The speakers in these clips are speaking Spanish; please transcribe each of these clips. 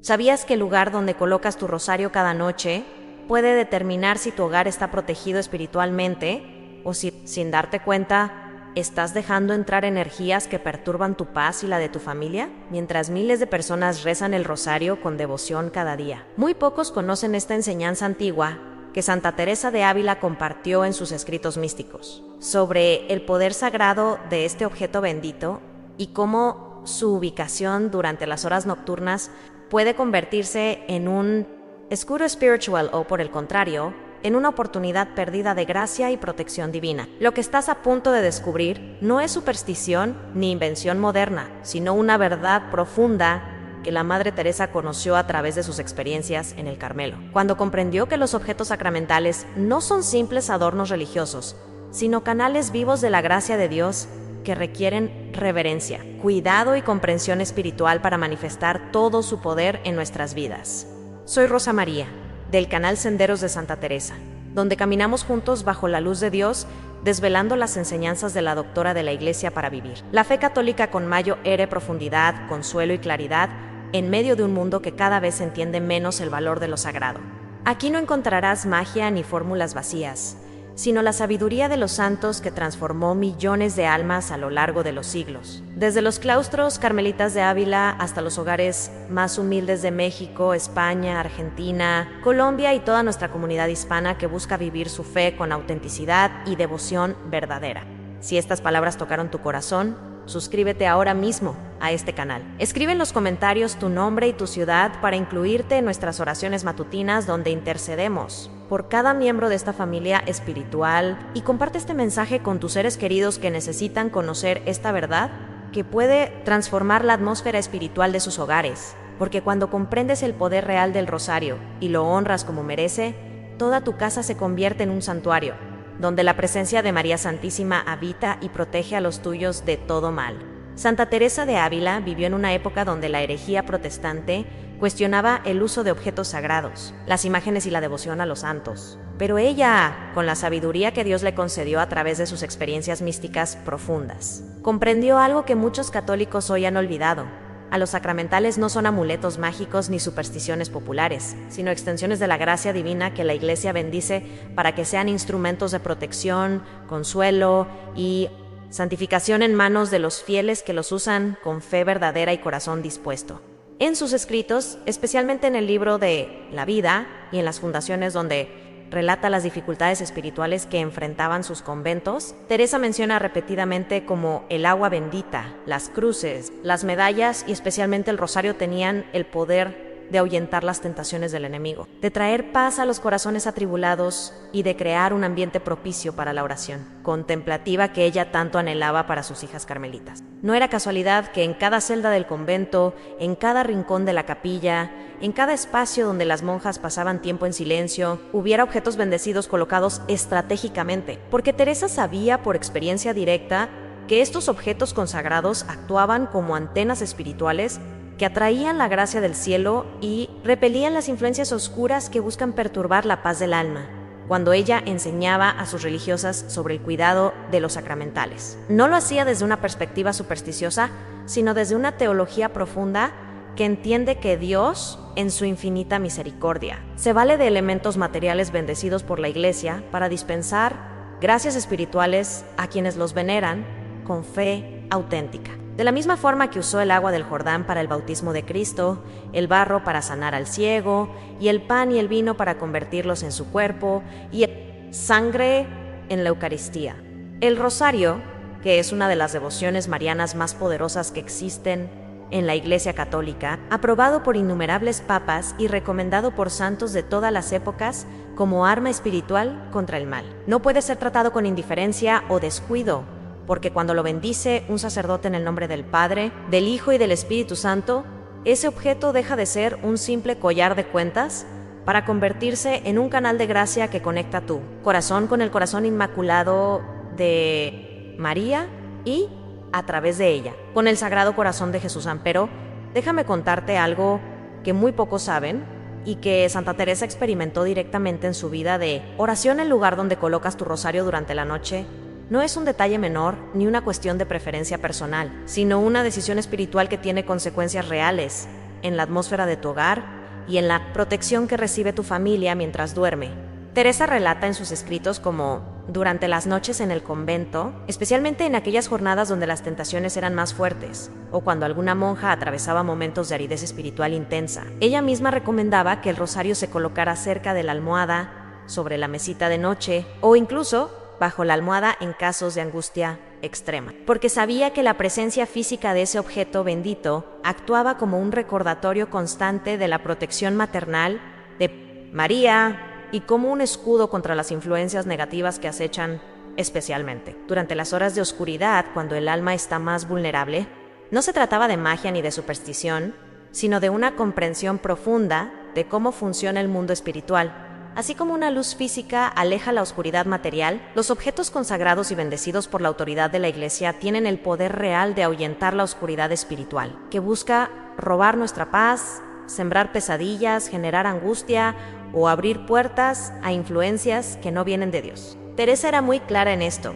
¿Sabías que el lugar donde colocas tu rosario cada noche puede determinar si tu hogar está protegido espiritualmente o si, sin darte cuenta, estás dejando entrar energías que perturban tu paz y la de tu familia? Mientras miles de personas rezan el rosario con devoción cada día, muy pocos conocen esta enseñanza antigua que Santa Teresa de Ávila compartió en sus escritos místicos, sobre el poder sagrado de este objeto bendito y cómo su ubicación durante las horas nocturnas puede convertirse en un escudo espiritual o, por el contrario, en una oportunidad perdida de gracia y protección divina. Lo que estás a punto de descubrir no es superstición ni invención moderna, sino una verdad profunda que la Madre Teresa conoció a través de sus experiencias en el Carmelo, cuando comprendió que los objetos sacramentales no son simples adornos religiosos, sino canales vivos de la gracia de Dios que requieren reverencia, cuidado y comprensión espiritual para manifestar todo su poder en nuestras vidas. Soy Rosa María, del canal Senderos de Santa Teresa, donde caminamos juntos bajo la luz de Dios, desvelando las enseñanzas de la doctora de la Iglesia para vivir la fe católica con mayor profundidad, consuelo y claridad, en medio de un mundo que cada vez entiende menos el valor de lo sagrado. Aquí no encontrarás magia ni fórmulas vacías, sino la sabiduría de los santos que transformó millones de almas a lo largo de los siglos. Desde los claustros carmelitas de Ávila hasta los hogares más humildes de México, España, Argentina, Colombia y toda nuestra comunidad hispana que busca vivir su fe con autenticidad y devoción verdadera. Si estas palabras tocaron tu corazón, suscríbete ahora mismo a este canal. Escribe en los comentarios tu nombre y tu ciudad para incluirte en nuestras oraciones matutinas donde intercedemos por cada miembro de esta familia espiritual y comparte este mensaje con tus seres queridos que necesitan conocer esta verdad que puede transformar la atmósfera espiritual de sus hogares, porque cuando comprendes el poder real del rosario y lo honras como merece, toda tu casa se convierte en un santuario, donde la presencia de María Santísima habita y protege a los tuyos de todo mal. Santa Teresa de Ávila vivió en una época donde la herejía protestante cuestionaba el uso de objetos sagrados, las imágenes y la devoción a los santos. Pero ella, con la sabiduría que Dios le concedió a través de sus experiencias místicas profundas, comprendió algo que muchos católicos hoy han olvidado. A los sacramentales no son amuletos mágicos ni supersticiones populares, sino extensiones de la gracia divina que la Iglesia bendice para que sean instrumentos de protección, consuelo y santificación en manos de los fieles que los usan con fe verdadera y corazón dispuesto. En sus escritos, especialmente en el libro de La Vida y en las fundaciones donde relata las dificultades espirituales que enfrentaban sus conventos, Teresa menciona repetidamente como el agua bendita, las cruces, las medallas y especialmente el rosario tenían el poder de ahuyentar las tentaciones del enemigo, de traer paz a los corazones atribulados y de crear un ambiente propicio para la oración contemplativa que ella tanto anhelaba para sus hijas carmelitas. No era casualidad que en cada celda del convento, en cada rincón de la capilla, en cada espacio donde las monjas pasaban tiempo en silencio, hubiera objetos bendecidos colocados estratégicamente, porque Teresa sabía por experiencia directa que estos objetos consagrados actuaban como antenas espirituales que atraían la gracia del cielo y repelían las influencias oscuras que buscan perturbar la paz del alma, cuando ella enseñaba a sus religiosas sobre el cuidado de los sacramentales. No lo hacía desde una perspectiva supersticiosa, sino desde una teología profunda que entiende que Dios, en su infinita misericordia, se vale de elementos materiales bendecidos por la Iglesia para dispensar gracias espirituales a quienes los veneran con fe auténtica. De la misma forma que usó el agua del Jordán para el bautismo de Cristo, el barro para sanar al ciego, y el pan y el vino para convertirlos en su cuerpo, y sangre en la Eucaristía. El rosario, que es una de las devociones marianas más poderosas que existen en la Iglesia Católica, aprobado por innumerables papas y recomendado por santos de todas las épocas como arma espiritual contra el mal. No puede ser tratado con indiferencia o descuido, porque cuando lo bendice un sacerdote en el nombre del Padre, del Hijo y del Espíritu Santo, ese objeto deja de ser un simple collar de cuentas para convertirse en un canal de gracia que conecta tu corazón con el corazón inmaculado de María y, a través de ella, con el Sagrado Corazón de Jesús. Pero déjame contarte algo que muy pocos saben y que Santa Teresa experimentó directamente en su vida de oración. El lugar donde colocas tu rosario durante la noche no es un detalle menor ni una cuestión de preferencia personal, sino una decisión espiritual que tiene consecuencias reales en la atmósfera de tu hogar y en la protección que recibe tu familia mientras duerme. Teresa relata en sus escritos cómo, durante las noches en el convento, especialmente en aquellas jornadas donde las tentaciones eran más fuertes, o cuando alguna monja atravesaba momentos de aridez espiritual intensa, ella misma recomendaba que el rosario se colocara cerca de la almohada, sobre la mesita de noche, o incluso bajo la almohada en casos de angustia extrema, porque sabía que la presencia física de ese objeto bendito actuaba como un recordatorio constante de la protección maternal de María y como un escudo contra las influencias negativas que acechan, especialmente durante las horas de oscuridad, cuando el alma está más vulnerable. No se trataba de magia ni de superstición, sino de una comprensión profunda de cómo funciona el mundo espiritual. Así como una luz física aleja la oscuridad material, los objetos consagrados y bendecidos por la autoridad de la Iglesia tienen el poder real de ahuyentar la oscuridad espiritual, que busca robar nuestra paz, sembrar pesadillas, generar angustia o abrir puertas a influencias que no vienen de Dios. Teresa era muy clara en esto.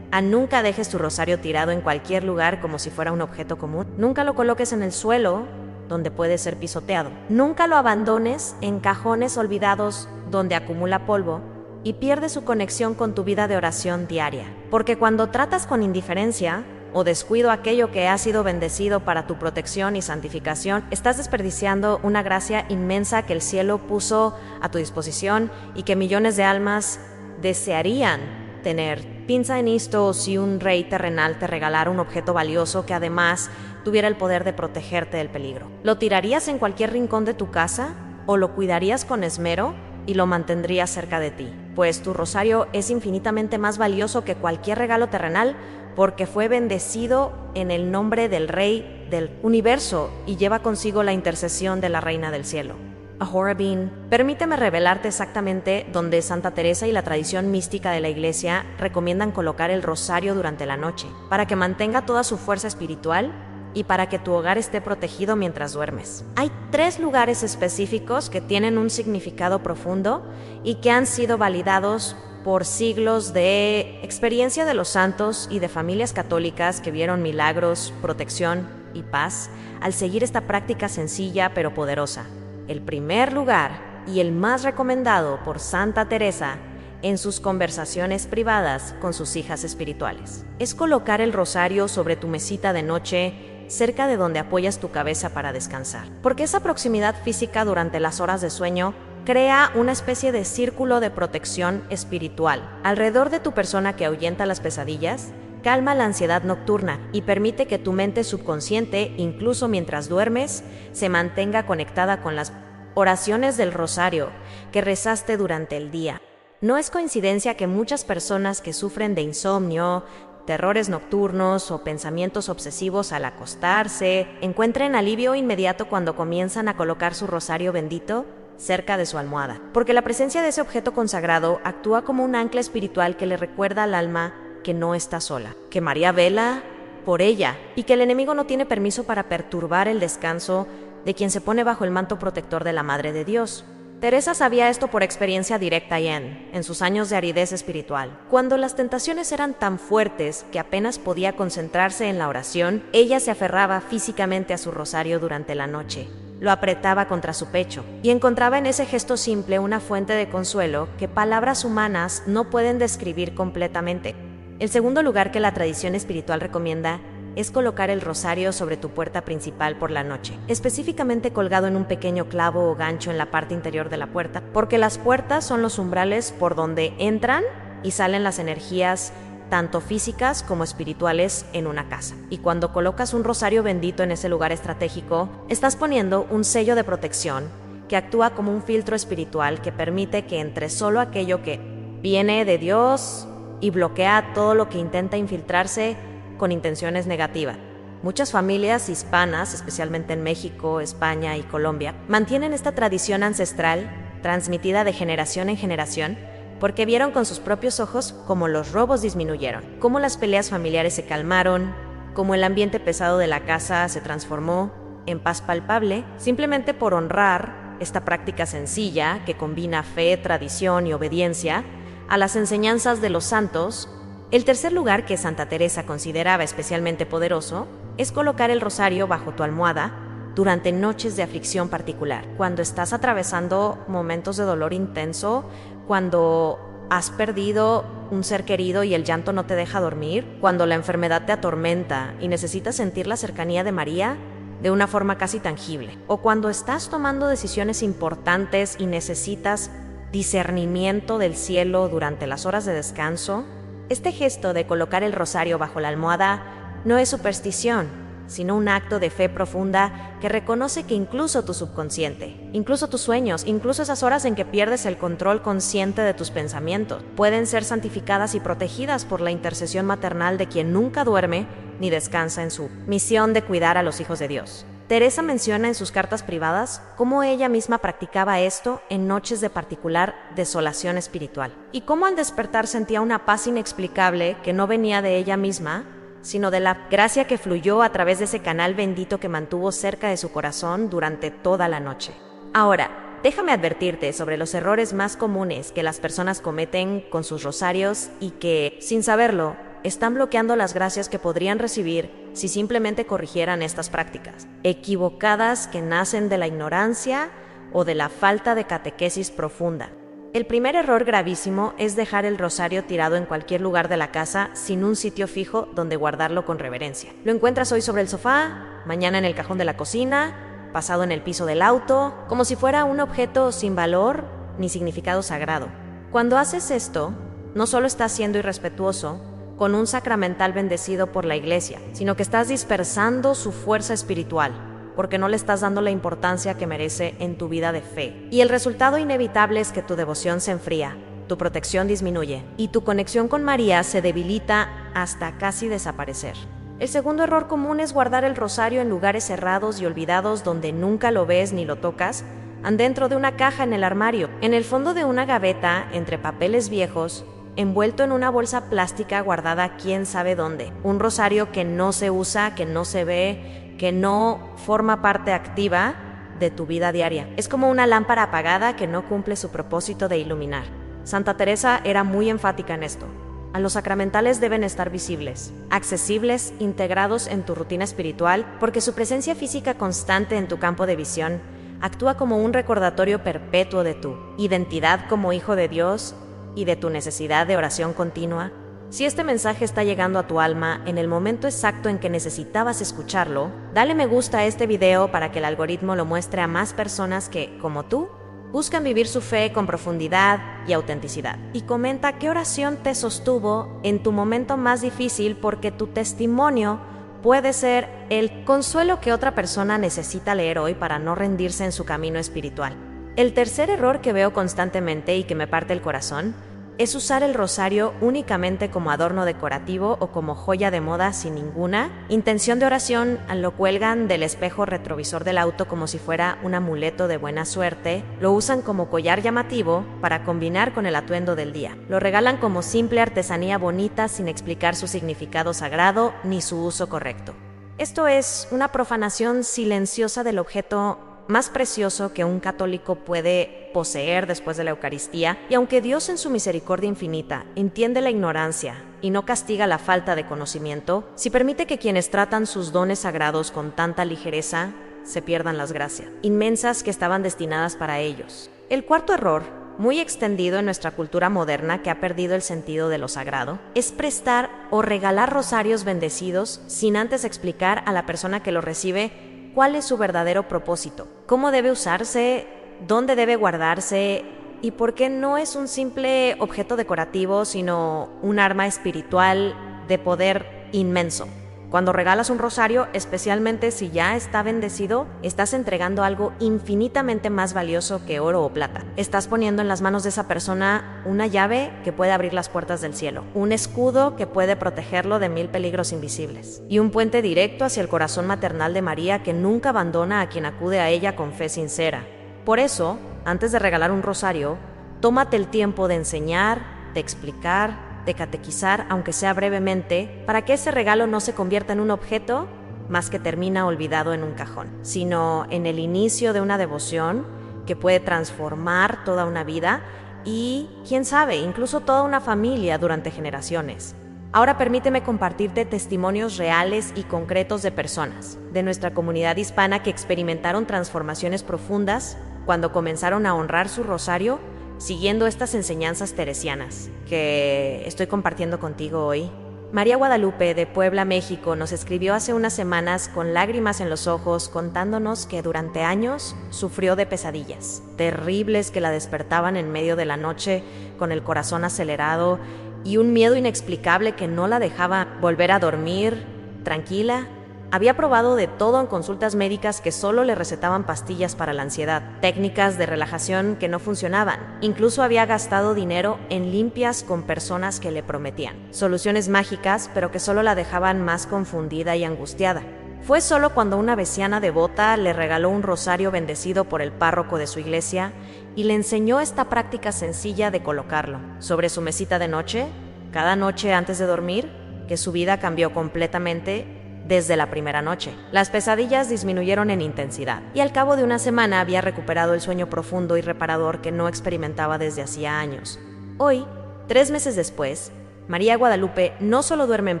Nunca dejes tu rosario tirado en cualquier lugar como si fuera un objeto común. Nunca lo coloques en el suelo, donde puede ser pisoteado. Nunca lo abandones en cajones olvidados donde acumula polvo y pierde su conexión con tu vida de oración diaria. Porque cuando tratas con indiferencia o descuido aquello que ha sido bendecido para tu protección y santificación, estás desperdiciando una gracia inmensa que el cielo puso a tu disposición y que millones de almas desearían tener. Piensa en esto: si un rey terrenal te regalara un objeto valioso que además tuviera el poder de protegerte del peligro, ¿lo tirarías en cualquier rincón de tu casa o lo cuidarías con esmero y lo mantendrías cerca de ti? Pues tu rosario es infinitamente más valioso que cualquier regalo terrenal, porque fue bendecido en el nombre del Rey del universo y lleva consigo la intercesión de la Reina del Cielo. Ahora bien, permíteme revelarte exactamente dónde Santa Teresa y la tradición mística de la Iglesia recomiendan colocar el rosario durante la noche, para que mantenga toda su fuerza espiritual y para que tu hogar esté protegido mientras duermes. Hay 3 lugares específicos que tienen un significado profundo y que han sido validados por siglos de experiencia de los santos y de familias católicas que vieron milagros, protección y paz al seguir esta práctica sencilla pero poderosa. El primer lugar, y el más recomendado por Santa Teresa en sus conversaciones privadas con sus hijas espirituales, es colocar el rosario sobre tu mesita de noche, cerca de donde apoyas tu cabeza para descansar. Porque esa proximidad física durante las horas de sueño crea una especie de círculo de protección espiritual alrededor de tu persona que ahuyenta las pesadillas, calma la ansiedad nocturna y permite que tu mente subconsciente, incluso mientras duermes, se mantenga conectada con las oraciones del rosario que rezaste durante el día. No es coincidencia que muchas personas que sufren de insomnio, terrores nocturnos o pensamientos obsesivos al acostarse encuentren alivio inmediato cuando comienzan a colocar su rosario bendito cerca de su almohada, porque la presencia de ese objeto consagrado actúa como un ancla espiritual que le recuerda al alma que no está sola, que María vela por ella y que el enemigo no tiene permiso para perturbar el descanso de quien se pone bajo el manto protector de la Madre de Dios. Teresa sabía esto por experiencia directa y en sus años de aridez espiritual. Cuando las tentaciones eran tan fuertes que apenas podía concentrarse en la oración, ella se aferraba físicamente a su rosario durante la noche. Lo apretaba contra su pecho y encontraba en ese gesto simple una fuente de consuelo que palabras humanas no pueden describir completamente. El segundo lugar que la tradición espiritual recomienda es colocar el rosario sobre tu puerta principal por la noche, específicamente colgado en un pequeño clavo o gancho en la parte interior de la puerta, porque las puertas son los umbrales por donde entran y salen las energías tanto físicas como espirituales en una casa. Y cuando colocas un rosario bendito en ese lugar estratégico, estás poniendo un sello de protección que actúa como un filtro espiritual que permite que entre solo aquello que viene de Dios y bloquea todo lo que intenta infiltrarse con intenciones negativas. Muchas familias hispanas, especialmente en México, España y Colombia, mantienen esta tradición ancestral transmitida de generación en generación porque vieron con sus propios ojos cómo los robos disminuyeron, cómo las peleas familiares se calmaron, cómo el ambiente pesado de la casa se transformó en paz palpable, simplemente por honrar esta práctica sencilla que combina fe, tradición y obediencia a las enseñanzas de los santos. El tercer lugar que Santa Teresa consideraba especialmente poderoso es colocar el rosario bajo tu almohada durante noches de aflicción particular, cuando estás atravesando momentos de dolor intenso, cuando has perdido un ser querido y el llanto no te deja dormir, cuando la enfermedad te atormenta y necesitas sentir la cercanía de María de una forma casi tangible, o cuando estás tomando decisiones importantes y necesitas discernimiento del cielo durante las horas de descanso. Este gesto de colocar el rosario bajo la almohada no es superstición, sino un acto de fe profunda que reconoce que incluso tu subconsciente, incluso tus sueños, incluso esas horas en que pierdes el control consciente de tus pensamientos, pueden ser santificadas y protegidas por la intercesión maternal de quien nunca duerme ni descansa en su misión de cuidar a los hijos de Dios. Teresa menciona en sus cartas privadas cómo ella misma practicaba esto en noches de particular desolación espiritual, y cómo al despertar sentía una paz inexplicable que no venía de ella misma, sino de la gracia que fluyó a través de ese canal bendito que mantuvo cerca de su corazón durante toda la noche. Ahora, déjame advertirte sobre los errores más comunes que las personas cometen con sus rosarios y que, sin saberlo, están bloqueando las gracias que podrían recibir si simplemente corrigieran estas prácticas, equivocadas que nacen de la ignorancia o de la falta de catequesis profunda. El primer error gravísimo es dejar el rosario tirado en cualquier lugar de la casa sin un sitio fijo donde guardarlo con reverencia. Lo encuentras hoy sobre el sofá, mañana en el cajón de la cocina, pasado en el piso del auto, como si fuera un objeto sin valor ni significado sagrado. Cuando haces esto, no solo estás siendo irrespetuoso con un sacramental bendecido por la Iglesia, sino que estás dispersando su fuerza espiritual, porque no le estás dando la importancia que merece en tu vida de fe. Y el resultado inevitable es que tu devoción se enfría, tu protección disminuye y tu conexión con María se debilita hasta casi desaparecer. El segundo error común es guardar el rosario en lugares cerrados y olvidados donde nunca lo ves ni lo tocas, dentro de una caja en el armario, en el fondo de una gaveta, entre papeles viejos, envuelto en una bolsa plástica guardada quién sabe dónde. Un rosario que no se usa, que no se ve, que no forma parte activa de tu vida diaria. Es como una lámpara apagada que no cumple su propósito de iluminar. Santa Teresa era muy enfática en esto. A los sacramentales deben estar visibles, accesibles, integrados en tu rutina espiritual, porque su presencia física constante en tu campo de visión actúa como un recordatorio perpetuo de tu identidad como hijo de Dios y de tu necesidad de oración continua. Si este mensaje está llegando a tu alma en el momento exacto en que necesitabas escucharlo, dale me gusta a este video para que el algoritmo lo muestre a más personas que, como tú, buscan vivir su fe con profundidad y autenticidad. Y comenta qué oración te sostuvo en tu momento más difícil, porque tu testimonio puede ser el consuelo que otra persona necesita leer hoy para no rendirse en su camino espiritual. El tercer error que veo constantemente y que me parte el corazón es usar el rosario únicamente como adorno decorativo o como joya de moda sin ninguna intención de oración. Lo cuelgan del espejo retrovisor del auto como si fuera un amuleto de buena suerte, lo usan como collar llamativo para combinar con el atuendo del día, lo regalan como simple artesanía bonita sin explicar su significado sagrado ni su uso correcto. Esto es una profanación silenciosa del objeto más precioso que un católico puede poseer después de la Eucaristía, y aunque Dios en su misericordia infinita entiende la ignorancia y no castiga la falta de conocimiento, sí permite que quienes tratan sus dones sagrados con tanta ligereza se pierdan las gracias inmensas que estaban destinadas para ellos. El cuarto error, muy extendido en nuestra cultura moderna que ha perdido el sentido de lo sagrado, es prestar o regalar rosarios bendecidos sin antes explicar a la persona que lo recibe cuál es su verdadero propósito, cómo debe usarse, dónde debe guardarse y por qué no es un simple objeto decorativo, sino un arma espiritual de poder inmenso. Cuando regalas un rosario, especialmente si ya está bendecido, estás entregando algo infinitamente más valioso que oro o plata. Estás poniendo en las manos de esa persona una llave que puede abrir las puertas del cielo, un escudo que puede protegerlo de 1000 peligros invisibles, y un puente directo hacia el corazón maternal de María, que nunca abandona a quien acude a ella con fe sincera. Por eso, antes de regalar un rosario, tómate el tiempo de enseñar, de explicar, de catequizar, aunque sea brevemente, para que ese regalo no se convierta en un objeto más que termina olvidado en un cajón, sino en el inicio de una devoción que puede transformar toda una vida y, quién sabe, incluso toda una familia durante generaciones. Ahora permíteme compartirte testimonios reales y concretos de personas de nuestra comunidad hispana que experimentaron transformaciones profundas cuando comenzaron a honrar su rosario siguiendo estas enseñanzas teresianas que estoy compartiendo contigo hoy. María Guadalupe, de Puebla, México, nos escribió hace unas semanas con lágrimas en los ojos, contándonos que durante años sufrió de pesadillas terribles que la despertaban en medio de la noche con el corazón acelerado y un miedo inexplicable que no la dejaba volver a dormir tranquila. Había probado de todo en consultas médicas que solo le recetaban pastillas para la ansiedad, técnicas de relajación que no funcionaban. Incluso había gastado dinero en limpias con personas que le prometían soluciones mágicas, pero que solo la dejaban más confundida y angustiada. Fue solo cuando una veciana devota le regaló un rosario bendecido por el párroco de su iglesia y le enseñó esta práctica sencilla de colocarlo sobre su mesita de noche, cada noche antes de dormir, que su vida cambió completamente desde la primera noche. Las pesadillas disminuyeron en intensidad y al cabo de una semana había recuperado el sueño profundo y reparador que no experimentaba desde hacía años. Hoy, 3 meses después, María Guadalupe no solo duerme en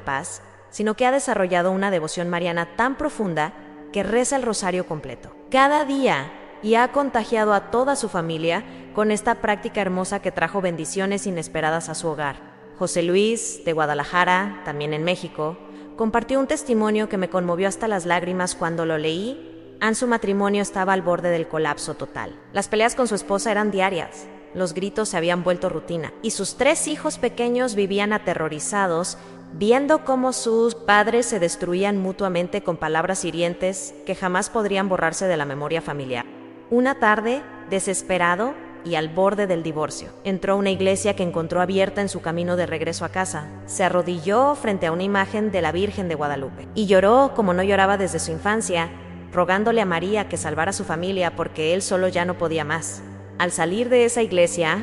paz, sino que ha desarrollado una devoción mariana tan profunda que reza el rosario completo cada día y ha contagiado a toda su familia con esta práctica hermosa que trajo bendiciones inesperadas a su hogar. José Luis, de Guadalajara, también en México, compartió un testimonio que me conmovió hasta las lágrimas cuando lo leí. Su matrimonio estaba al borde del colapso total. Las peleas con su esposa eran diarias, los gritos se habían vuelto rutina, y sus 3 hijos pequeños vivían aterrorizados, viendo cómo sus padres se destruían mutuamente con palabras hirientes que jamás podrían borrarse de la memoria familiar. Una tarde, desesperado y al borde del divorcio, entró a una iglesia que encontró abierta en su camino de regreso a casa. Se arrodilló frente a una imagen de la Virgen de Guadalupe y lloró como no lloraba desde su infancia, rogándole a María que salvara a su familia porque él solo ya no podía más. Al salir de esa iglesia,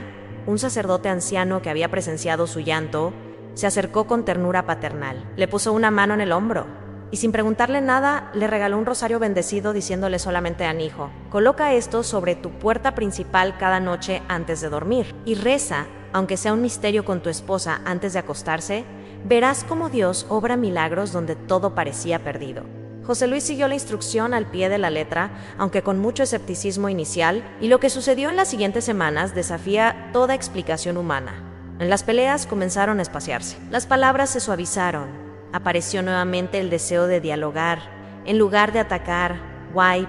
un sacerdote anciano que había presenciado su llanto se acercó con ternura paternal, le puso una mano en el hombro y sin preguntarle nada le regaló un rosario bendecido diciéndole solamente a hijo: coloca esto sobre tu puerta principal cada noche antes de dormir y reza, aunque sea un misterio con tu esposa antes de acostarse, verás cómo Dios obra milagros donde todo parecía perdido. José Luis siguió la instrucción al pie de la letra, aunque con mucho escepticismo inicial, y lo que sucedió en las siguientes semanas desafía toda explicación humana. Las peleas comenzaron a espaciarse, las palabras se suavizaron, apareció nuevamente el deseo de dialogar, en lugar de atacar,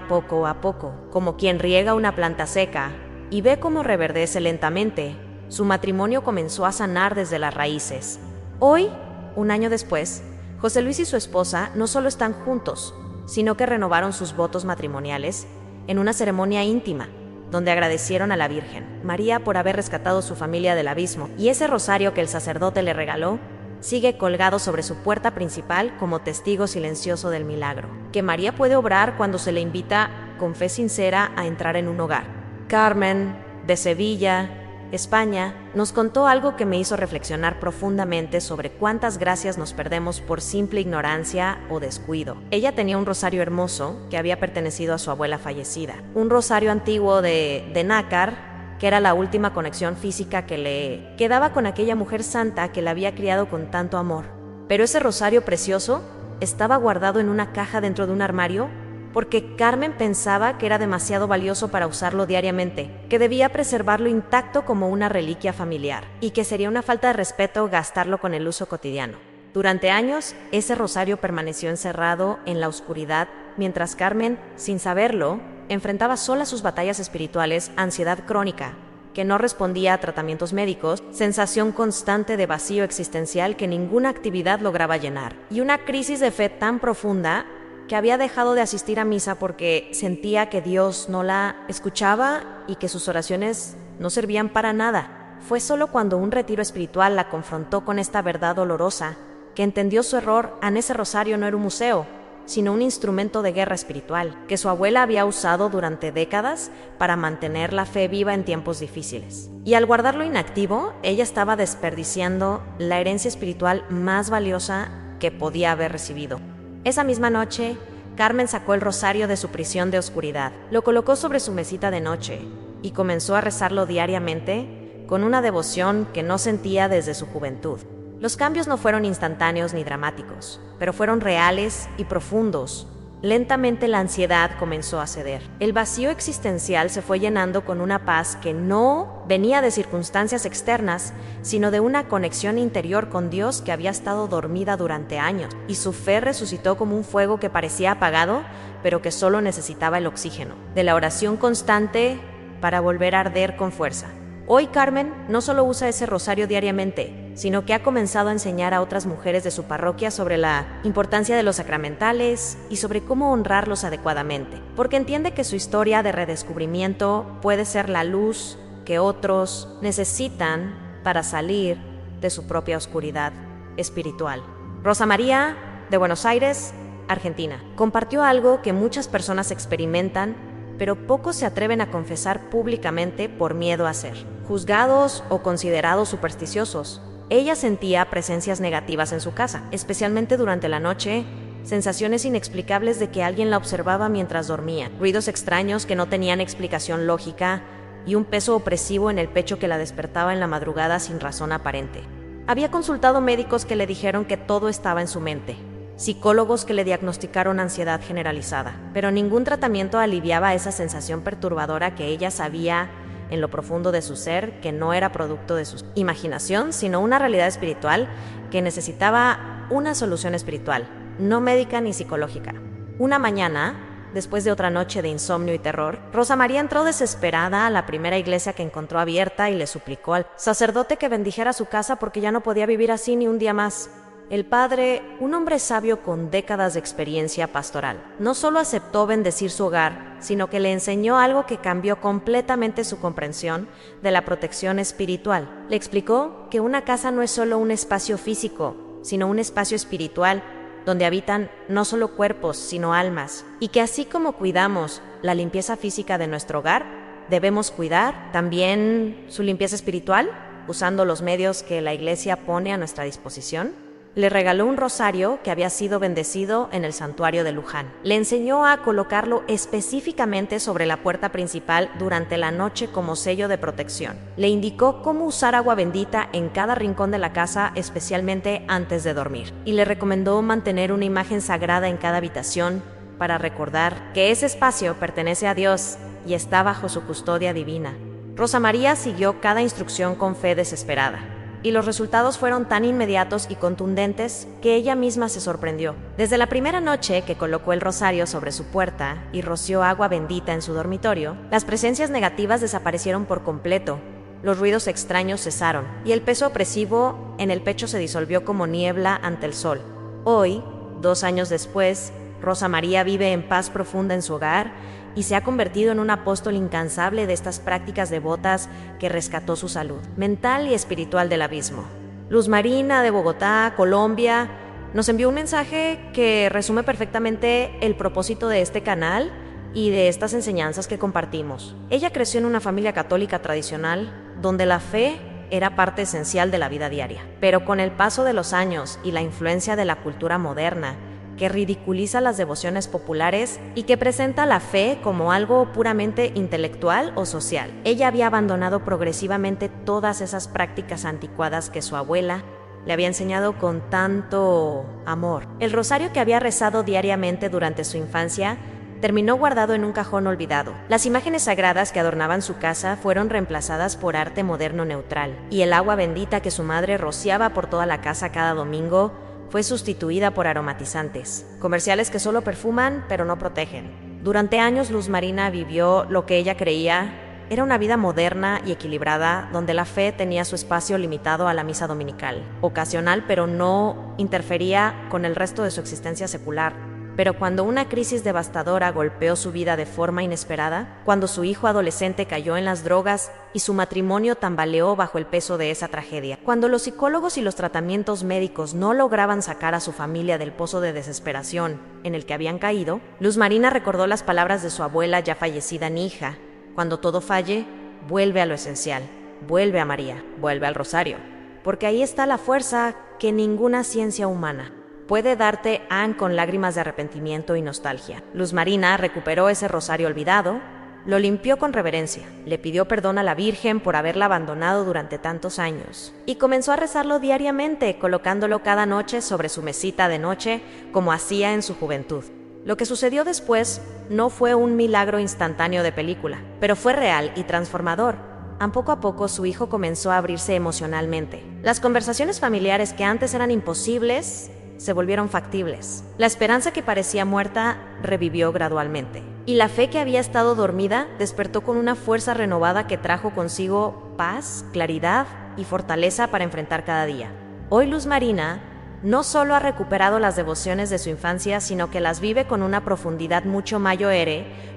poco a poco, como quien riega una planta seca y ve cómo reverdece lentamente. Su matrimonio comenzó a sanar desde las raíces. Hoy, 1 año después, José Luis y su esposa no solo están juntos, sino que renovaron sus votos matrimoniales en una ceremonia íntima, donde agradecieron a la Virgen María por haber rescatado su familia del abismo, y ese rosario que el sacerdote le regaló sigue colgado sobre su puerta principal como testigo silencioso del milagro que María puede obrar cuando se le invita con fe sincera a entrar en un hogar. Carmen, de Sevilla, España, nos contó algo que me hizo reflexionar profundamente sobre cuántas gracias nos perdemos por simple ignorancia o descuido. Ella tenía un rosario hermoso que había pertenecido a su abuela fallecida, un rosario antiguo de nácar, que era la última conexión física que le quedaba con aquella mujer santa que la había criado con tanto amor. Pero ese rosario precioso estaba guardado en una caja dentro de un armario porque Carmen pensaba que era demasiado valioso para usarlo diariamente, que debía preservarlo intacto como una reliquia familiar y que sería una falta de respeto gastarlo con el uso cotidiano. Durante años, ese rosario permaneció encerrado en la oscuridad, mientras Carmen, sin saberlo, enfrentaba sola sus batallas espirituales, ansiedad crónica, que no respondía a tratamientos médicos, sensación constante de vacío existencial que ninguna actividad lograba llenar, y una crisis de fe tan profunda que había dejado de asistir a misa porque sentía que Dios no la escuchaba y que sus oraciones no servían para nada. Fue solo cuando un retiro espiritual la confrontó con esta verdad dolorosa que entendió su error. Ese rosario no era un museo, sino un instrumento de guerra espiritual que su abuela había usado durante décadas para mantener la fe viva en tiempos difíciles. Y al guardarlo inactivo, ella estaba desperdiciando la herencia espiritual más valiosa que podía haber recibido. Esa misma noche, Carmen sacó el rosario de su prisión de oscuridad, lo colocó sobre su mesita de noche y comenzó a rezarlo diariamente con una devoción que no sentía desde su juventud. Los cambios no fueron instantáneos ni dramáticos, pero fueron reales y profundos. Lentamente la ansiedad comenzó a ceder. El vacío existencial se fue llenando con una paz que no venía de circunstancias externas, sino de una conexión interior con Dios que había estado dormida durante años, y su fe resucitó como un fuego que parecía apagado, pero que solo necesitaba el oxígeno de la oración constante para volver a arder con fuerza. Hoy Carmen no solo usa ese rosario diariamente, sino que ha comenzado a enseñar a otras mujeres de su parroquia sobre la importancia de los sacramentales y sobre cómo honrarlos adecuadamente, porque entiende que su historia de redescubrimiento puede ser la luz que otros necesitan para salir de su propia oscuridad espiritual. Rosa María, de Buenos Aires, Argentina, compartió algo que muchas personas experimentan, pero pocos se atreven a confesar públicamente por miedo a ser juzgados o considerados supersticiosos. Ella sentía presencias negativas en su casa, especialmente durante la noche, sensaciones inexplicables de que alguien la observaba mientras dormía, ruidos extraños que no tenían explicación lógica y un peso opresivo en el pecho que la despertaba en la madrugada sin razón aparente. Había consultado médicos que le dijeron que todo estaba en su mente, psicólogos que le diagnosticaron ansiedad generalizada, pero ningún tratamiento aliviaba esa sensación perturbadora que ella sabía en lo profundo de su ser que no era producto de su imaginación, sino una realidad espiritual que necesitaba una solución espiritual, no médica ni psicológica. Una mañana, después de otra noche de insomnio y terror, Rosa María entró desesperada a la primera iglesia que encontró abierta y le suplicó al sacerdote que bendijera su casa porque ya no podía vivir así ni un día más. El padre, un hombre sabio con décadas de experiencia pastoral, no solo aceptó bendecir su hogar, sino que le enseñó algo que cambió completamente su comprensión de la protección espiritual. Le explicó que una casa no es solo un espacio físico, sino un espacio espiritual donde habitan no solo cuerpos, sino almas, y que así como cuidamos la limpieza física de nuestro hogar, debemos cuidar también su limpieza espiritual, usando los medios que la Iglesia pone a nuestra disposición. Le regaló un rosario que había sido bendecido en el santuario de Luján. Le enseñó a colocarlo específicamente sobre la puerta principal durante la noche como sello de protección. Le indicó cómo usar agua bendita en cada rincón de la casa, especialmente antes de dormir. Y le recomendó mantener una imagen sagrada en cada habitación para recordar que ese espacio pertenece a Dios y está bajo su custodia divina. Rosa María siguió cada instrucción con fe desesperada, y los resultados fueron tan inmediatos y contundentes que ella misma se sorprendió. Desde la primera noche que colocó el rosario sobre su puerta y roció agua bendita en su dormitorio, las presencias negativas desaparecieron por completo, los ruidos extraños cesaron, y el peso opresivo en el pecho se disolvió como niebla ante el sol. Hoy, 2 años después, Rosa María vive en paz profunda en su hogar y se ha convertido en un apóstol incansable de estas prácticas devotas que rescató su salud mental y espiritual del abismo. Luz Marina, de Bogotá, Colombia, nos envió un mensaje que resume perfectamente el propósito de este canal y de estas enseñanzas que compartimos. Ella creció en una familia católica tradicional, donde la fe era parte esencial de la vida diaria. Pero con el paso de los años y la influencia de la cultura moderna, que ridiculiza las devociones populares y que presenta la fe como algo puramente intelectual o social, ella había abandonado progresivamente todas esas prácticas anticuadas que su abuela le había enseñado con tanto amor. El rosario que había rezado diariamente durante su infancia terminó guardado en un cajón olvidado. Las imágenes sagradas que adornaban su casa fueron reemplazadas por arte moderno neutral, y el agua bendita que su madre rociaba por toda la casa cada domingo fue sustituida por aromatizantes, comerciales que solo perfuman pero no protegen. Durante años Luz Marina vivió lo que ella creía era una vida moderna y equilibrada, donde la fe tenía su espacio limitado a la misa dominical, ocasional pero no interfería con el resto de su existencia secular. Pero cuando una crisis devastadora golpeó su vida de forma inesperada, cuando su hijo adolescente cayó en las drogas y su matrimonio tambaleó bajo el peso de esa tragedia, cuando los psicólogos y los tratamientos médicos no lograban sacar a su familia del pozo de desesperación en el que habían caído, Luz Marina recordó las palabras de su abuela ya fallecida Nija: cuando todo falle, vuelve a lo esencial, vuelve a María, vuelve al rosario, porque ahí está la fuerza que ninguna ciencia humana puede darte con lágrimas de arrepentimiento y nostalgia. Luz Marina recuperó ese rosario olvidado, lo limpió con reverencia, le pidió perdón a la Virgen por haberla abandonado durante tantos años y comenzó a rezarlo diariamente, colocándolo cada noche sobre su mesita de noche, como hacía en su juventud. Lo que sucedió después no fue un milagro instantáneo de película, pero fue real y transformador. Poco a poco su hijo comenzó a abrirse emocionalmente. Las conversaciones familiares que antes eran imposibles se volvieron factibles. La esperanza que parecía muerta revivió gradualmente. Y la fe que había estado dormida despertó con una fuerza renovada que trajo consigo paz, claridad y fortaleza para enfrentar cada día. Hoy Luz Marina no solo ha recuperado las devociones de su infancia, sino que las vive con una profundidad mucho mayor,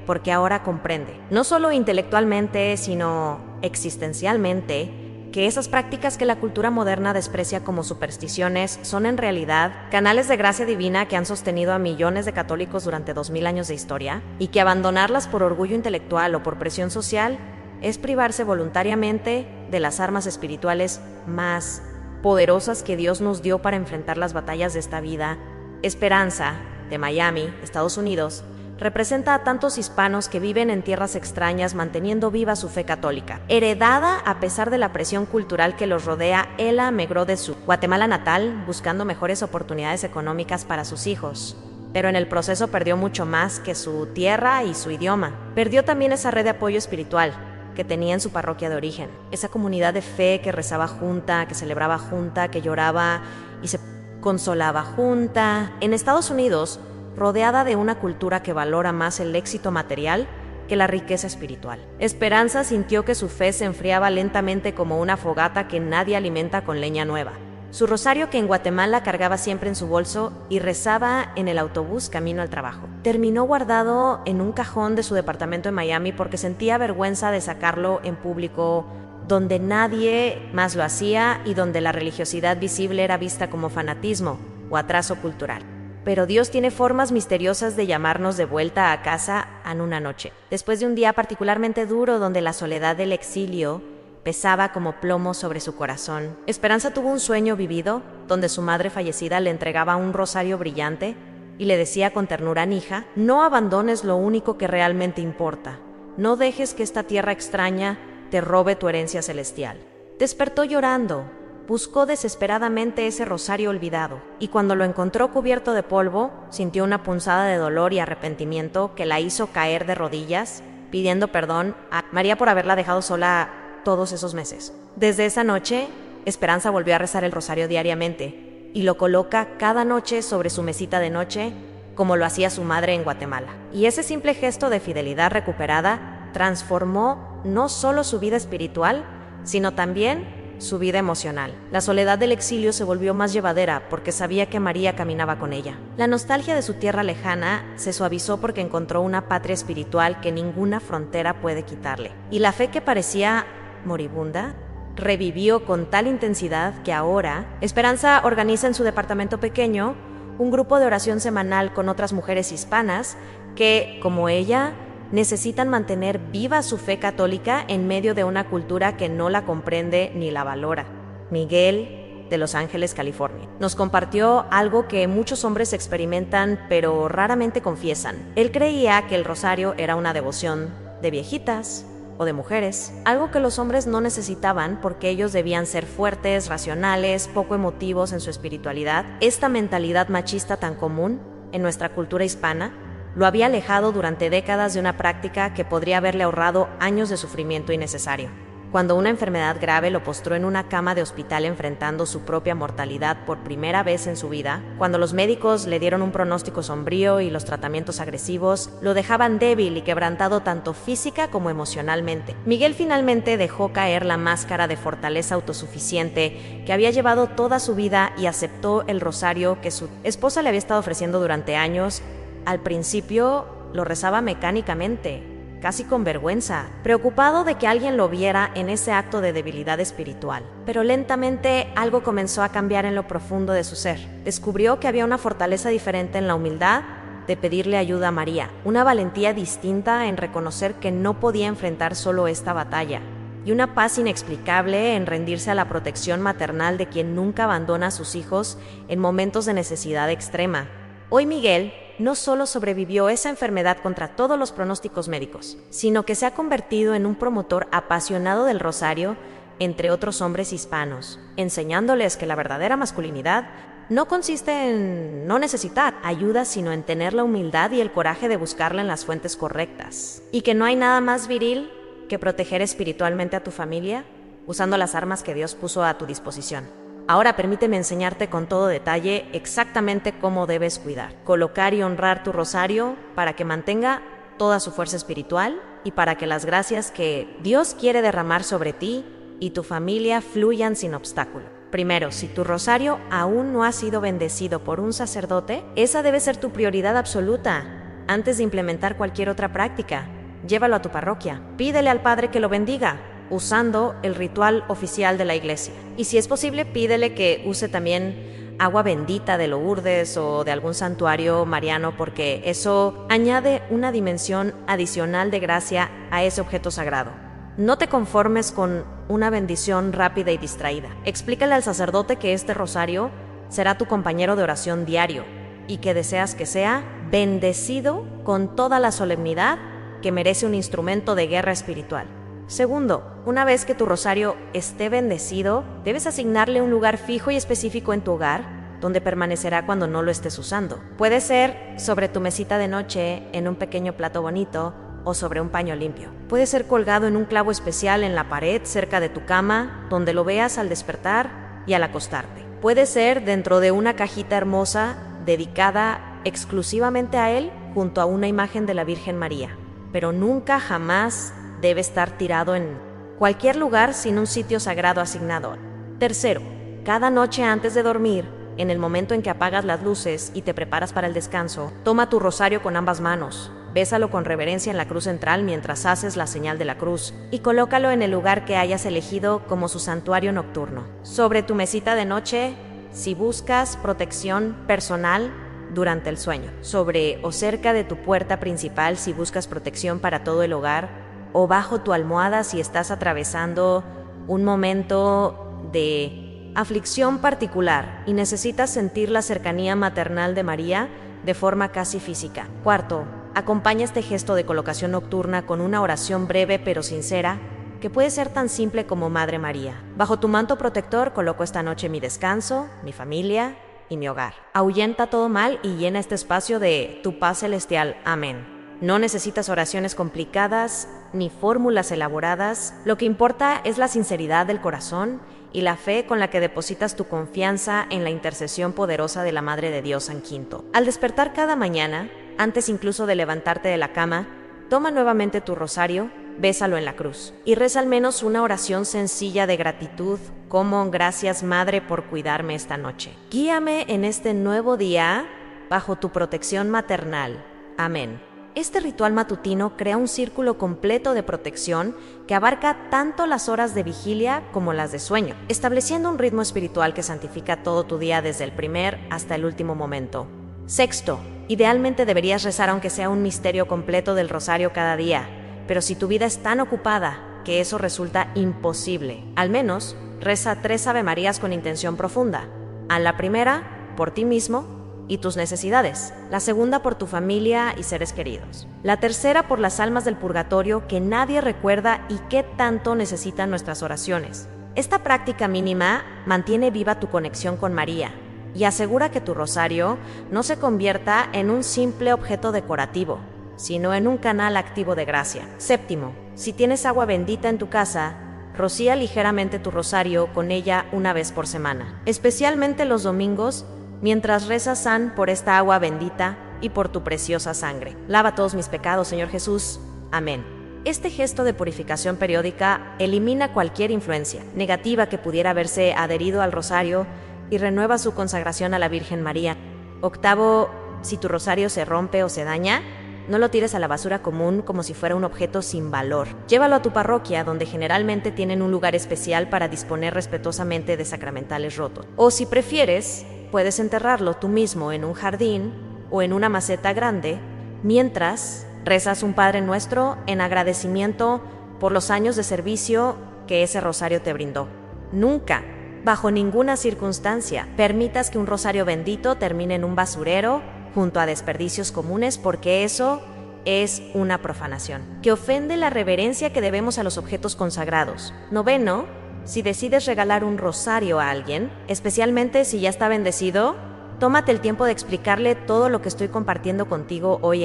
porque ahora comprende, no solo intelectualmente, sino existencialmente, que esas prácticas que la cultura moderna desprecia como supersticiones son en realidad canales de gracia divina que han sostenido a millones de católicos durante 2000 años de historia, y que abandonarlas por orgullo intelectual o por presión social es privarse voluntariamente de las armas espirituales más poderosas que Dios nos dio para enfrentar las batallas de esta vida. Esperanza, de Miami, Estados Unidos, representa a tantos hispanos que viven en tierras extrañas manteniendo viva su fe católica. Heredada a pesar de la presión cultural que los rodea, ella emigró de su Guatemala natal buscando mejores oportunidades económicas para sus hijos. Pero en el proceso perdió mucho más que su tierra y su idioma. Perdió también esa red de apoyo espiritual que tenía en su parroquia de origen. Esa comunidad de fe que rezaba junta, que celebraba junta, que lloraba y se consolaba junta. En Estados Unidos, rodeada de una cultura que valora más el éxito material que la riqueza espiritual. Esperanza sintió que su fe se enfriaba lentamente como una fogata que nadie alimenta con leña nueva. Su rosario, que en Guatemala cargaba siempre en su bolso y rezaba en el autobús camino al trabajo, terminó guardado en un cajón de su departamento en Miami porque sentía vergüenza de sacarlo en público, donde nadie más lo hacía y donde la religiosidad visible era vista como fanatismo o atraso cultural. Pero Dios tiene formas misteriosas de llamarnos de vuelta a casa en una noche. Después de un día particularmente duro donde la soledad del exilio pesaba como plomo sobre su corazón, Esperanza tuvo un sueño vivido donde su madre fallecida le entregaba un rosario brillante y le decía con ternura: hija, no abandones lo único que realmente importa. No dejes que esta tierra extraña te robe tu herencia celestial. Despertó llorando. Buscó desesperadamente ese rosario olvidado, y cuando lo encontró cubierto de polvo, sintió una punzada de dolor y arrepentimiento que la hizo caer de rodillas, pidiendo perdón a María por haberla dejado sola todos esos meses. Desde esa noche, Esperanza volvió a rezar el rosario diariamente, y lo coloca cada noche sobre su mesita de noche, como lo hacía su madre en Guatemala. Y ese simple gesto de fidelidad recuperada transformó no solo su vida espiritual, sino también su vida emocional. La soledad del exilio se volvió más llevadera porque sabía que María caminaba con ella. La nostalgia de su tierra lejana se suavizó porque encontró una patria espiritual que ninguna frontera puede quitarle. Y la fe que parecía moribunda revivió con tal intensidad que ahora Esperanza organiza en su departamento pequeño un grupo de oración semanal con otras mujeres hispanas que, como ella, necesitan mantener viva su fe católica en medio de una cultura que no la comprende ni la valora. Miguel, de Los Ángeles, California, nos compartió algo que muchos hombres experimentan pero raramente confiesan. Él creía que el rosario era una devoción de viejitas o de mujeres, algo que los hombres no necesitaban porque ellos debían ser fuertes, racionales, poco emotivos en su espiritualidad. Esta mentalidad machista tan común en nuestra cultura hispana lo había alejado durante décadas de una práctica que podría haberle ahorrado años de sufrimiento innecesario. Cuando una enfermedad grave lo postró en una cama de hospital enfrentando su propia mortalidad por primera vez en su vida, cuando los médicos le dieron un pronóstico sombrío y los tratamientos agresivos lo dejaban débil y quebrantado tanto física como emocionalmente, Miguel finalmente dejó caer la máscara de fortaleza autosuficiente que había llevado toda su vida y aceptó el rosario que su esposa le había estado ofreciendo durante años. Al principio lo rezaba mecánicamente, casi con vergüenza, preocupado de que alguien lo viera en ese acto de debilidad espiritual. Pero lentamente algo comenzó a cambiar en lo profundo de su ser. Descubrió que había una fortaleza diferente en la humildad de pedirle ayuda a María, una valentía distinta en reconocer que no podía enfrentar solo esta batalla, y una paz inexplicable en rendirse a la protección maternal de quien nunca abandona a sus hijos en momentos de necesidad extrema. Hoy Miguel no solo sobrevivió esa enfermedad contra todos los pronósticos médicos, sino que se ha convertido en un promotor apasionado del rosario entre otros hombres hispanos, enseñándoles que la verdadera masculinidad no consiste en no necesitar ayuda, sino en tener la humildad y el coraje de buscarla en las fuentes correctas. Y que no hay nada más viril que proteger espiritualmente a tu familia usando las armas que Dios puso a tu disposición. Ahora permíteme enseñarte con todo detalle exactamente cómo debes cuidar, colocar y honrar tu rosario para que mantenga toda su fuerza espiritual y para que las gracias que Dios quiere derramar sobre ti y tu familia fluyan sin obstáculo. Primero, si tu rosario aún no ha sido bendecido por un sacerdote, esa debe ser tu prioridad absoluta. Antes de implementar cualquier otra práctica, llévalo a tu parroquia. Pídele al Padre que lo bendiga, usando el ritual oficial de la iglesia. Y si es posible, pídele que use también agua bendita de Lourdes o de algún santuario mariano, porque eso añade una dimensión adicional de gracia a ese objeto sagrado. No te conformes con una bendición rápida y distraída. Explícale al sacerdote que este rosario será tu compañero de oración diario y que deseas que sea bendecido con toda la solemnidad que merece un instrumento de guerra espiritual. Segundo, una vez que tu rosario esté bendecido, debes asignarle un lugar fijo y específico en tu hogar, donde permanecerá cuando no lo estés usando. Puede ser sobre tu mesita de noche, en un pequeño plato bonito, o sobre un paño limpio. Puede ser colgado en un clavo especial en la pared cerca de tu cama, donde lo veas al despertar y al acostarte. Puede ser dentro de una cajita hermosa dedicada exclusivamente a él, junto a una imagen de la Virgen María. Pero nunca jamás debe estar tirado en cualquier lugar sin un sitio sagrado asignado. Tercero, cada noche antes de dormir, en el momento en que apagas las luces y te preparas para el descanso, toma tu rosario con ambas manos, bésalo con reverencia en la cruz central mientras haces la señal de la cruz y colócalo en el lugar que hayas elegido como su santuario nocturno. Sobre tu mesita de noche, si buscas protección personal durante el sueño. Sobre o cerca de tu puerta principal si buscas protección para todo el hogar, o bajo tu almohada si estás atravesando un momento de aflicción particular y necesitas sentir la cercanía maternal de María de forma casi física. Cuarto, acompaña este gesto de colocación nocturna con una oración breve pero sincera, que puede ser tan simple como Madre María. Bajo tu manto protector coloco esta noche mi descanso, mi familia y mi hogar. Ahuyenta todo mal y llena este espacio de tu paz celestial. Amén. No necesitas oraciones complicadas ni fórmulas elaboradas. Lo que importa es la sinceridad del corazón y la fe con la que depositas tu confianza en la intercesión poderosa de la Madre de Dios San Quinto. Al despertar cada mañana, antes incluso de levantarte de la cama, toma nuevamente tu rosario, bésalo en la cruz y reza al menos una oración sencilla de gratitud, como: gracias Madre por cuidarme esta noche. Guíame en este nuevo día bajo tu protección maternal. Amén. Este ritual matutino crea un círculo completo de protección que abarca tanto las horas de vigilia como las de sueño, estableciendo un ritmo espiritual que santifica todo tu día desde el primer hasta el último momento. Sexto, idealmente deberías rezar aunque sea un misterio completo del rosario cada día, pero si tu vida es tan ocupada que eso resulta imposible, al menos reza 3 Ave Marías con intención profunda. A la primera, por ti mismo y tus necesidades. La segunda, por tu familia y seres queridos. La tercera, por las almas del purgatorio que nadie recuerda y que tanto necesitan nuestras oraciones. Esta práctica mínima mantiene viva tu conexión con María y asegura que tu rosario no se convierta en un simple objeto decorativo, sino en un canal activo de gracia. Séptimo, si tienes agua bendita en tu casa, rocía ligeramente tu rosario con ella una vez por semana, especialmente los domingos, mientras rezas por esta agua bendita y por tu preciosa sangre. Lava todos mis pecados, Señor Jesús. Amén. Este gesto de purificación periódica elimina cualquier influencia negativa que pudiera haberse adherido al rosario y renueva su consagración a la Virgen María. Octavo, si tu rosario se rompe o se daña, no lo tires a la basura común como si fuera un objeto sin valor. Llévalo a tu parroquia, donde generalmente tienen un lugar especial para disponer respetuosamente de sacramentales rotos. O si prefieres, puedes enterrarlo tú mismo en un jardín o en una maceta grande, mientras rezas un Padre Nuestro en agradecimiento por los años de servicio que ese rosario te brindó. Nunca, bajo ninguna circunstancia, permitas que un rosario bendito termine en un basurero junto a desperdicios comunes, porque eso es una profanación, que ofende la reverencia que debemos a los objetos consagrados. Noveno, si decides regalar un rosario a alguien, especialmente si ya está bendecido, tómate el tiempo de explicarle todo lo que estoy compartiendo contigo hoy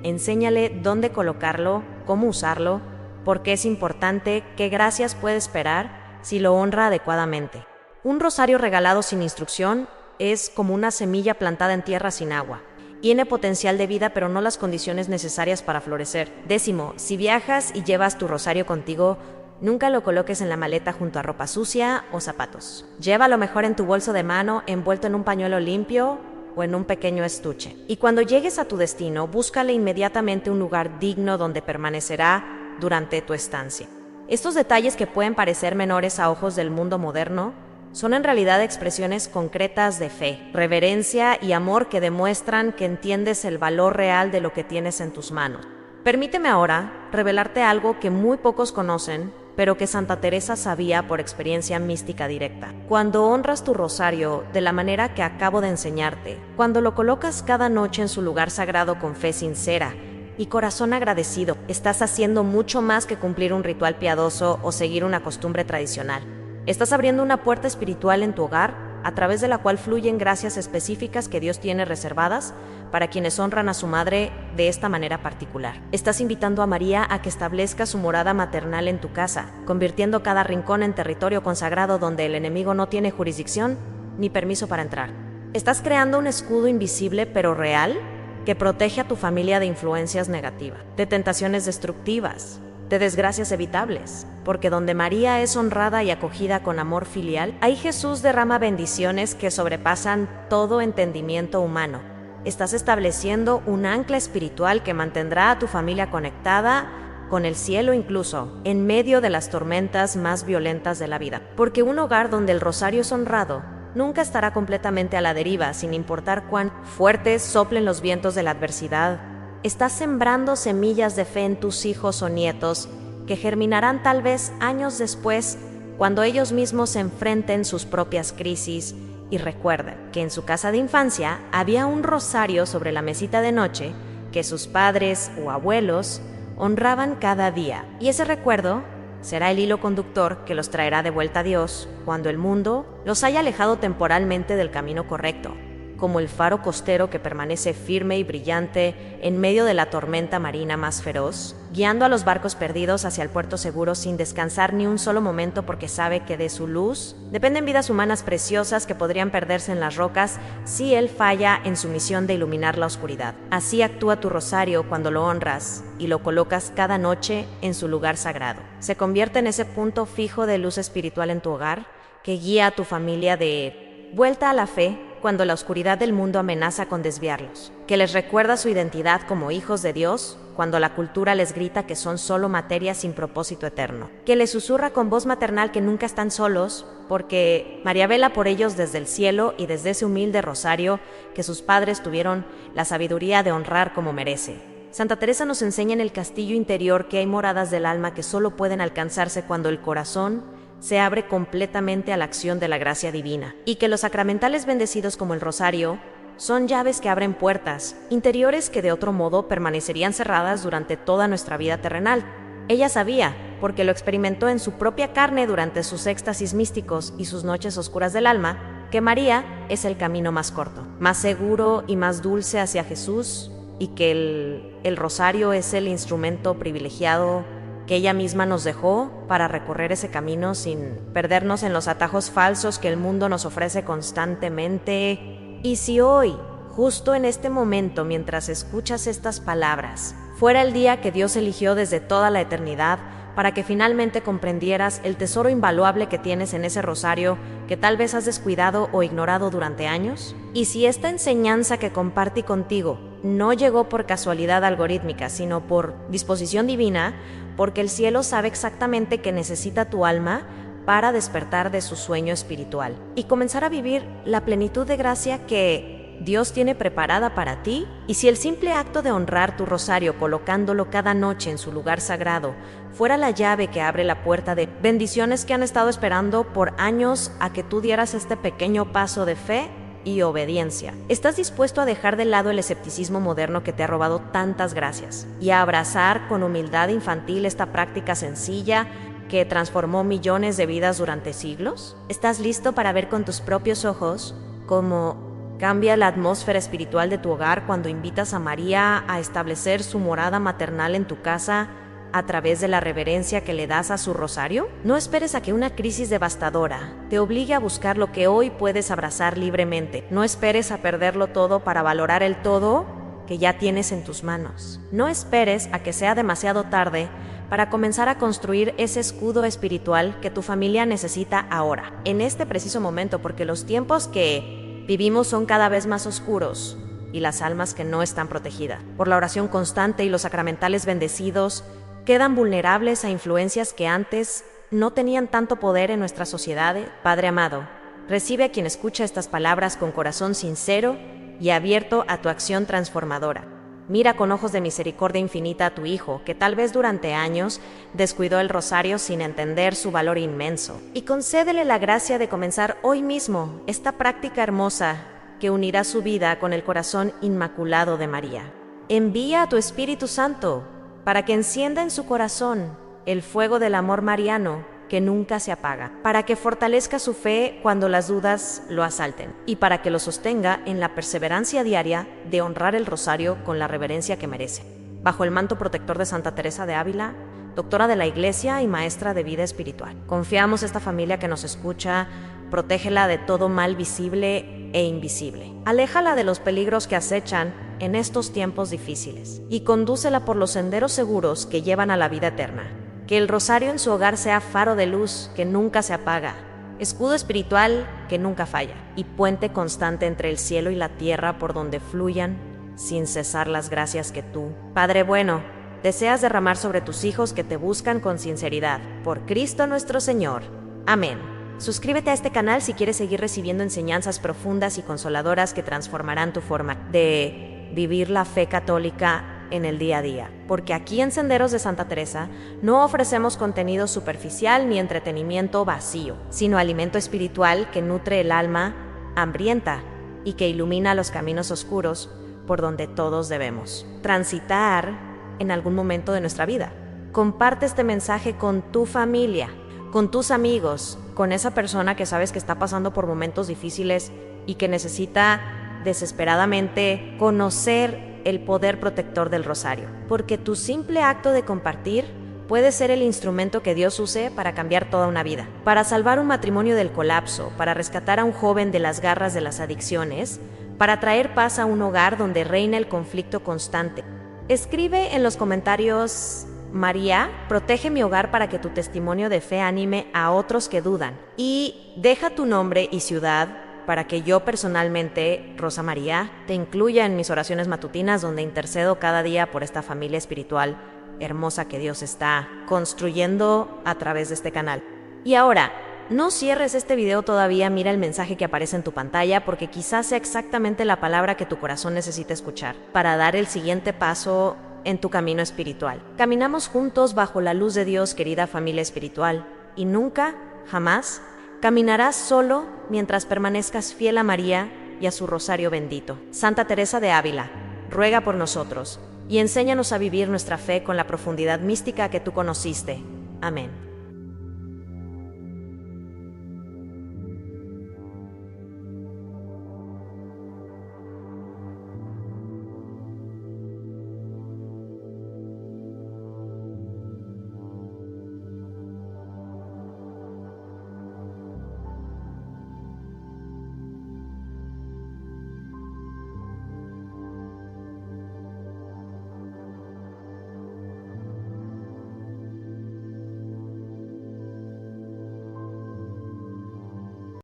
enséñale dónde colocarlo, cómo usarlo, por qué es importante, qué gracias puede esperar si lo honra adecuadamente. Un rosario regalado sin instrucción es como una semilla plantada en tierra sin agua. Tiene potencial de vida, pero no las condiciones necesarias para florecer. Décimo, si viajas y llevas tu rosario contigo, nunca lo coloques en la maleta junto a ropa sucia o zapatos. Llévalo mejor en tu bolso de mano, envuelto en un pañuelo limpio o en un pequeño estuche. Y cuando llegues a tu destino, búscale inmediatamente un lugar digno donde permanecerá durante tu estancia. Estos detalles, que pueden parecer menores a ojos del mundo moderno, son en realidad expresiones concretas de fe, reverencia y amor que demuestran que entiendes el valor real de lo que tienes en tus manos. Permíteme ahora revelarte algo que muy pocos conocen, pero que Santa Teresa sabía por experiencia mística directa. Cuando honras tu rosario de la manera que acabo de enseñarte, cuando lo colocas cada noche en su lugar sagrado con fe sincera y corazón agradecido, estás haciendo mucho más que cumplir un ritual piadoso o seguir una costumbre tradicional. Estás abriendo una puerta espiritual en tu hogar, a través de la cual fluyen gracias específicas que Dios tiene reservadas para quienes honran a su madre de esta manera particular. Estás invitando a María a que establezca su morada maternal en tu casa, convirtiendo cada rincón en territorio consagrado donde el enemigo no tiene jurisdicción ni permiso para entrar. Estás creando un escudo invisible pero real que protege a tu familia de influencias negativas, de tentaciones destructivas, de desgracias evitables, porque donde María es honrada y acogida con amor filial, ahí Jesús derrama bendiciones que sobrepasan todo entendimiento humano. Estás estableciendo un ancla espiritual que mantendrá a tu familia conectada con el cielo, incluso en medio de las tormentas más violentas de la vida. Porque un hogar donde el rosario es honrado nunca estará completamente a la deriva, sin importar cuán fuertes soplen los vientos de la adversidad. Estás sembrando semillas de fe en tus hijos o nietos que germinarán tal vez años después, cuando ellos mismos se enfrenten sus propias crisis y recuerden que en su casa de infancia había un rosario sobre la mesita de noche que sus padres o abuelos honraban cada día. Y ese recuerdo será el hilo conductor que los traerá de vuelta a Dios cuando el mundo los haya alejado temporalmente del camino correcto, como el faro costero que permanece firme y brillante en medio de la tormenta marina más feroz, guiando a los barcos perdidos hacia el puerto seguro sin descansar ni un solo momento, porque sabe que de su luz dependen vidas humanas preciosas que podrían perderse en las rocas si él falla en su misión de iluminar la oscuridad. Así actúa tu rosario cuando lo honras y lo colocas cada noche en su lugar sagrado. Se convierte en ese punto fijo de luz espiritual en tu hogar que guía a tu familia de vuelta a la fe cuando la oscuridad del mundo amenaza con desviarlos, que les recuerda su identidad como hijos de Dios cuando la cultura les grita que son solo materia sin propósito eterno, que les susurra con voz maternal que nunca están solos porque María vela por ellos desde el cielo y desde ese humilde rosario que sus padres tuvieron la sabiduría de honrar como merece. Santa Teresa nos enseña en el castillo interior que hay moradas del alma que solo pueden alcanzarse cuando el corazón se abre completamente a la acción de la gracia divina, y que los sacramentales bendecidos como el rosario son llaves que abren puertas interiores que de otro modo permanecerían cerradas durante toda nuestra vida terrenal. Ella sabía, porque lo experimentó en su propia carne durante sus éxtasis místicos y sus noches oscuras del alma, que María es el camino más corto, más seguro y más dulce hacia Jesús, y que el rosario es el instrumento privilegiado que ella misma nos dejó para recorrer ese camino sin perdernos en los atajos falsos que el mundo nos ofrece constantemente. Y si hoy, justo en este momento, mientras escuchas estas palabras, fuera el día que Dios eligió desde toda la eternidad para que finalmente comprendieras el tesoro invaluable que tienes en ese rosario que tal vez has descuidado o ignorado durante años, y si esta enseñanza que compartí contigo no llegó por casualidad algorítmica, sino por disposición divina, porque el cielo sabe exactamente qué necesita tu alma para despertar de su sueño espiritual y comenzar a vivir la plenitud de gracia que Dios tiene preparada para ti. Y si el simple acto de honrar tu rosario colocándolo cada noche en su lugar sagrado fuera la llave que abre la puerta de bendiciones que han estado esperando por años a que tú dieras este pequeño paso de fe, y obediencia. ¿Estás dispuesto a dejar de lado el escepticismo moderno que te ha robado tantas gracias y a abrazar con humildad infantil esta práctica sencilla que transformó millones de vidas durante siglos? ¿Estás listo para ver con tus propios ojos cómo cambia la atmósfera espiritual de tu hogar cuando invitas a María a establecer su morada maternal en tu casa a través de la reverencia que le das a su rosario? No esperes a que una crisis devastadora te obligue a buscar lo que hoy puedes abrazar libremente. No esperes a perderlo todo para valorar el todo que ya tienes en tus manos. No esperes a que sea demasiado tarde para comenzar a construir ese escudo espiritual que tu familia necesita ahora, en este preciso momento, porque los tiempos que vivimos son cada vez más oscuros y las almas que no están protegidas por la oración constante y los sacramentales bendecidos quedan vulnerables a influencias que antes no tenían tanto poder en nuestra sociedad. Padre amado, recibe a quien escucha estas palabras con corazón sincero y abierto a tu acción transformadora. Mira con ojos de misericordia infinita a tu hijo, que tal vez durante años descuidó el rosario sin entender su valor inmenso, y concédele la gracia de comenzar hoy mismo esta práctica hermosa que unirá su vida con el corazón inmaculado de María. Envía a tu Espíritu Santo para que encienda en su corazón el fuego del amor mariano que nunca se apaga, para que fortalezca su fe cuando las dudas lo asalten y para que lo sostenga en la perseverancia diaria de honrar el rosario con la reverencia que merece. Bajo el manto protector de Santa Teresa de Ávila, doctora de la Iglesia y maestra de vida espiritual, confiamos esta familia que nos escucha. Protégela de todo mal visible e invisible. Aléjala de los peligros que acechan en estos tiempos difíciles y condúcela por los senderos seguros que llevan a la vida eterna. Que el rosario en su hogar sea faro de luz que nunca se apaga, escudo espiritual que nunca falla y puente constante entre el cielo y la tierra por donde fluyan sin cesar las gracias que tú, Padre bueno, deseas derramar sobre tus hijos que te buscan con sinceridad. Por Cristo nuestro Señor. Amén. Suscríbete a este canal si quieres seguir recibiendo enseñanzas profundas y consoladoras que transformarán tu forma de vivir la fe católica en el día a día. Porque aquí en Senderos de Santa Teresa no ofrecemos contenido superficial ni entretenimiento vacío, sino alimento espiritual que nutre el alma hambrienta y que ilumina los caminos oscuros por donde todos debemos transitar en algún momento de nuestra vida. Comparte este mensaje con tu familia, con tus amigos, con esa persona que sabes que está pasando por momentos difíciles y que necesita desesperadamente conocer el poder protector del rosario. Porque tu simple acto de compartir puede ser el instrumento que Dios use para cambiar toda una vida, para salvar un matrimonio del colapso, para rescatar a un joven de las garras de las adicciones, para traer paz a un hogar donde reina el conflicto constante. Escribe en los comentarios: María, protege mi hogar para que tu testimonio de fe anime a otros que dudan. Y deja tu nombre y ciudad para que yo personalmente, Rosa María, te incluya en mis oraciones matutinas donde intercedo cada día por esta familia espiritual hermosa que Dios está construyendo a través de este canal. Y ahora, no cierres este video todavía, mira el mensaje que aparece en tu pantalla porque quizás sea exactamente la palabra que tu corazón necesita escuchar para dar el siguiente paso en tu camino espiritual. Caminamos juntos bajo la luz de Dios, querida familia espiritual, y nunca, jamás, caminarás solo mientras permanezcas fiel a María y a su rosario bendito. Santa Teresa de Ávila, ruega por nosotros y enséñanos a vivir nuestra fe con la profundidad mística que tú conociste. Amén.